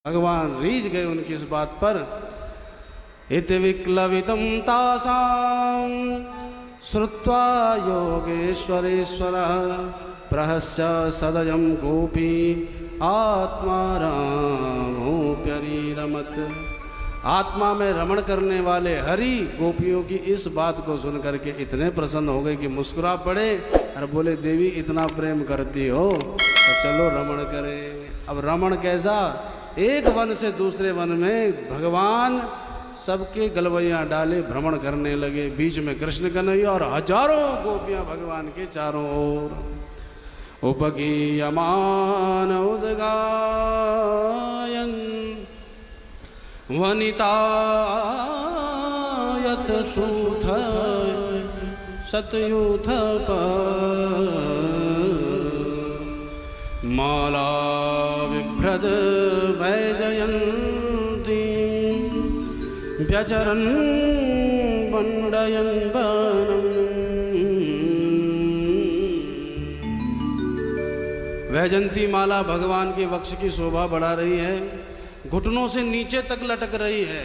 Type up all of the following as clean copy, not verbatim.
भगवान रीझ गए उनकी इस बात पर। इति विक्लवितं तासां श्रुत्वा योगेश्वरेश्वरः प्रहस्य सदयं गोपी आत्मा रामोऽप्यरिरमत्। आत्मा में रमण करने वाले हरि गोपियों की इस बात को सुन करके इतने प्रसन्न हो गए कि मुस्कुरा पड़े और बोले, देवी इतना प्रेम करती हो तो चलो रमण करें। अब रमण कैसा? एक वन से दूसरे वन में भगवान सबके गलवैया डाले भ्रमण करने लगे। बीच में कृष्ण कन्हैया और हजारों गोपियां भगवान के चारों ओर। उपगीयमान उद्गायन वनितायत सूथ सतयूथ माला विभ्रद वैजयन्ती व्यचरन् वन्दयन् वनम्। वैजयंती माला भगवान के वक्ष की शोभा बढ़ा रही है, घुटनों से नीचे तक लटक रही है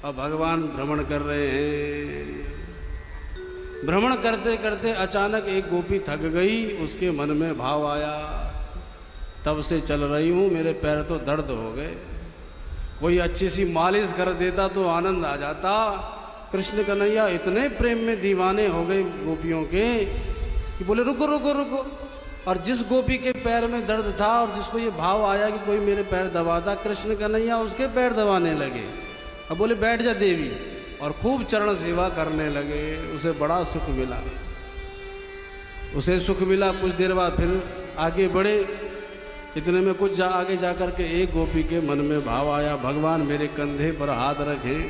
और भगवान भ्रमण कर रहे हैं। भ्रमण करते करते अचानक एक गोपी थक गई, उसके मन में भाव आया, तब से चल रही हूँ, मेरे पैर तो दर्द हो गए, कोई अच्छी सी मालिश कर देता तो आनंद आ जाता। कृष्ण कन्हैया इतने प्रेम में दीवाने हो गए गोपियों के कि बोले रुको रुको रुको। और जिस गोपी के पैर में दर्द था और जिसको ये भाव आया कि कोई मेरे पैर दबाता, कृष्ण कन्हैया उसके पैर दबाने लगे। अब बोले बैठ जा देवी, और खूब चरण सेवा करने लगे। उसे बड़ा सुख मिला, उसे सुख मिला। कुछ देर बाद फिर आगे बढ़े, इतने में कुछ आगे जाकर के एक गोपी के मन में भाव आया, भगवान मेरे कंधे पर हाथ रखें।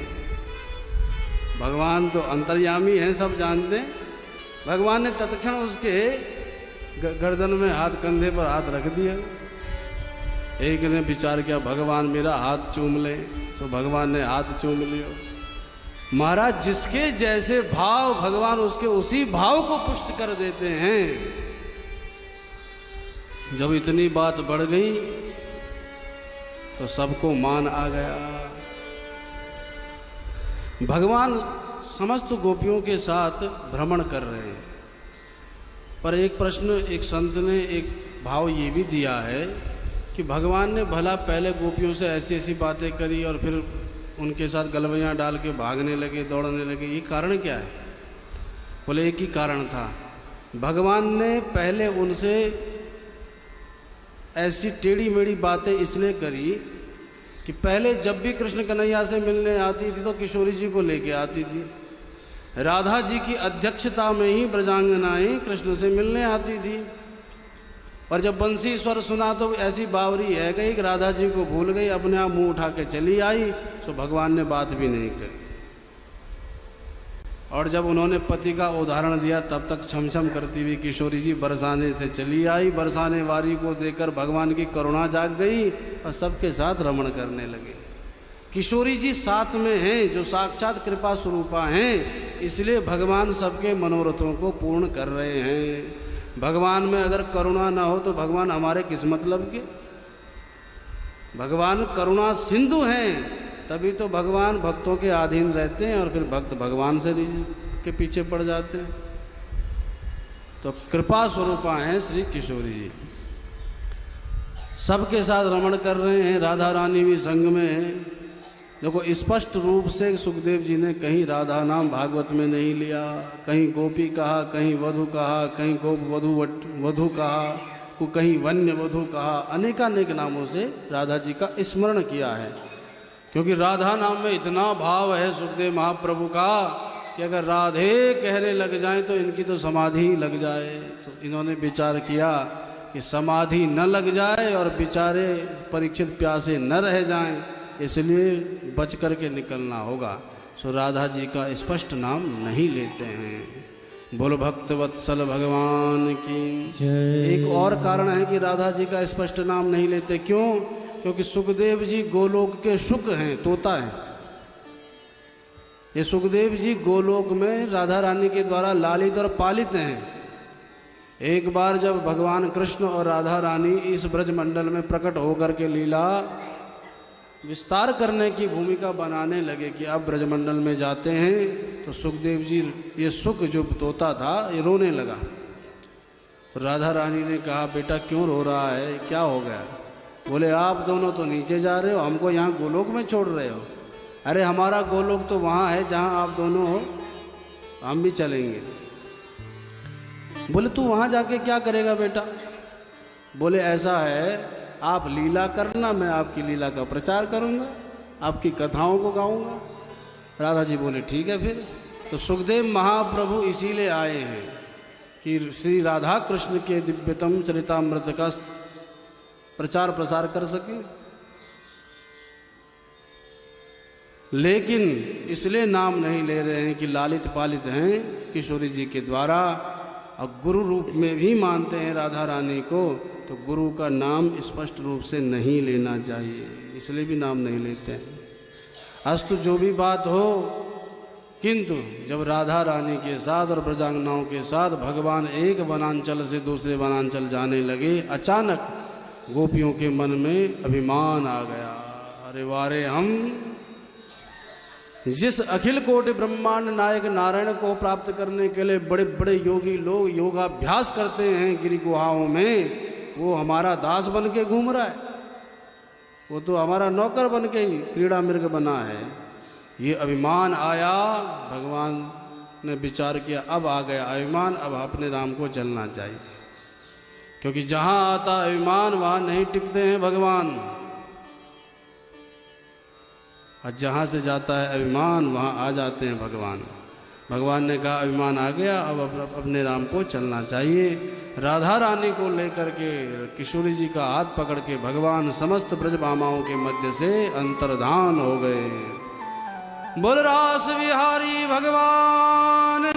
भगवान तो अंतर्यामी हैं, सब जानते हैं। भगवान ने तत्क्षण उसके गर्दन में हाथ, कंधे पर हाथ रख दिया। एक ने विचार किया भगवान मेरा हाथ चूम ले, तो भगवान ने हाथ चूम लिया। महाराज जिसके जैसे भाव भगवान उसके उसी भाव को पुष्ट कर देते हैं। जब इतनी बात बढ़ गई तो सबको मान आ गया। भगवान समस्त गोपियों के साथ भ्रमण कर रहे हैं, पर एक प्रश्न, एक संत ने एक भाव ये भी दिया है कि भगवान ने भला पहले गोपियों से ऐसी ऐसी बातें करी और फिर उनके साथ गलवैयाँ डाल के भागने लगे, दौड़ने लगे, ये कारण क्या है? बोले एक ही कारण था, भगवान ने पहले उनसे ऐसी टेढ़ी मेढ़ी बातें इसलिए करी कि पहले जब भी कृष्ण कन्हैया से मिलने आती थी तो किशोरी जी को लेके आती थी। राधा जी की अध्यक्षता में ही ब्रजांगनाएं कृष्ण से मिलने आती थी। और जब बंसी स्वर सुना तो ऐसी बावरी है गई कि राधा जी को भूल गई, अपने आप मुंह उठा के चली आई, तो भगवान ने बात भी नहीं करी। और जब उन्होंने पति का उदाहरण दिया तब तक छमछम करती हुई किशोरी जी बरसाने से चली आई। बरसाने वारी को देखकर भगवान की करुणा जाग गई और सबके साथ रमण करने लगे। किशोरी जी साथ में हैं, जो साक्षात कृपा स्वरूपा हैं, इसलिए भगवान सबके मनोरथों को पूर्ण कर रहे हैं। भगवान में अगर करुणा ना हो तो भगवान हमारे किस मतलब के? भगवान करुणा सिंधु हैं, तभी तो भगवान भक्तों के अधीन रहते हैं और फिर भक्त भगवान से के पीछे पड़ जाते हैं। तो कृपा स्वरूपा हैं श्री किशोरी जी, सबके साथ रमण कर रहे हैं। राधा रानी भी संग में है। देखो स्पष्ट रूप से सुखदेव जी ने कहीं राधा नाम भागवत में नहीं लिया, कहीं गोपी कहा, कहीं वधु कहा, कहीं गोप वधु कहा, को कहीं वन्य वधु कहा, अनेकानेक नामों से राधा जी का स्मरण किया है। क्योंकि राधा नाम में इतना भाव है सुखदेव महाप्रभु का कि अगर राधे कहने लग जाएं तो इनकी तो समाधि ही लग जाए। तो इन्होंने विचार किया कि समाधि न लग जाए और बेचारे परीक्षित प्यासे न रह जाएं, इसलिए बच करके निकलना होगा। सो राधा जी का स्पष्ट नाम नहीं लेते हैं। बोलो भक्त वत्सल भगवान की। एक और कारण है कि राधा जी का स्पष्ट नाम नहीं लेते। क्यों? क्योंकि सुखदेव जी गोलोक के शुक हैं, तोता हैं। ये सुखदेव जी गोलोक में राधा रानी के द्वारा लालित और पालित हैं। एक बार जब भगवान कृष्ण और राधा रानी इस ब्रज मंडल में प्रकट होकर के लीला विस्तार करने की भूमिका बनाने लगे कि अब ब्रजमंडल में जाते हैं, तो सुखदेव जी, ये सुख जो तोता था ये रोने लगा। तो राधा रानी ने कहा, बेटा क्यों रो रहा है, क्या हो गया? बोले, आप दोनों तो नीचे जा रहे हो, हमको यहाँ गोलोक में छोड़ रहे हो। अरे हमारा गोलोक तो वहाँ है जहाँ आप दोनों हो, हम भी चलेंगे। बोले, तू वहाँ जाके क्या करेगा बेटा? बोले, ऐसा है, आप लीला करना, मैं आपकी लीला का प्रचार करूँगा, आपकी कथाओं को गाऊँगा। राधा जी बोले, ठीक है फिर। तो सुखदेव महाप्रभु इसीलिए आए हैं कि श्री राधा कृष्ण के दिव्यतम चरितामृत का प्रचार प्रसार कर सके। लेकिन इसलिए नाम नहीं ले रहे हैं कि लालित पालित हैं किशोरी जी के द्वारा, और गुरु रूप में भी मानते हैं राधा रानी को, तो गुरु का नाम स्पष्ट रूप से नहीं लेना चाहिए, इसलिए भी नाम नहीं लेते हैं। अस्तु जो भी बात हो, किंतु जब राधा रानी के साथ और ब्रजांगनाओं के साथ भगवान एक वनांचल से दूसरे वनांचल जाने लगे, अचानक गोपियों के मन में अभिमान आ गया। अरे वारे, हम जिस अखिल कोटि ब्रह्मांड नायक नारायण को प्राप्त करने के लिए बड़े बड़े योगी लोग योगाभ्यास करते हैं गिरि गुहाओं में, वो हमारा दास बन के घूम रहा है, वो तो हमारा नौकर बन के ही क्रीड़ा मृग बना है। ये अभिमान आया, भगवान ने विचार किया, अब आ गया अभिमान, अब अपने राम को चलना चाहिए, क्योंकि जहाँ आता अभिमान वहाँ नहीं टिकते हैं भगवान, और जहाँ से जाता है अभिमान वहाँ आ जाते हैं भगवान। भगवान ने कहा, अभिमान आ गया, अब अपने राम को चलना चाहिए। राधा रानी को लेकर के किशोरी जी का हाथ पकड़ के भगवान समस्त ब्रजभामाओं के मध्य से अंतर्धान हो गए। बोल रास विहारी भगवान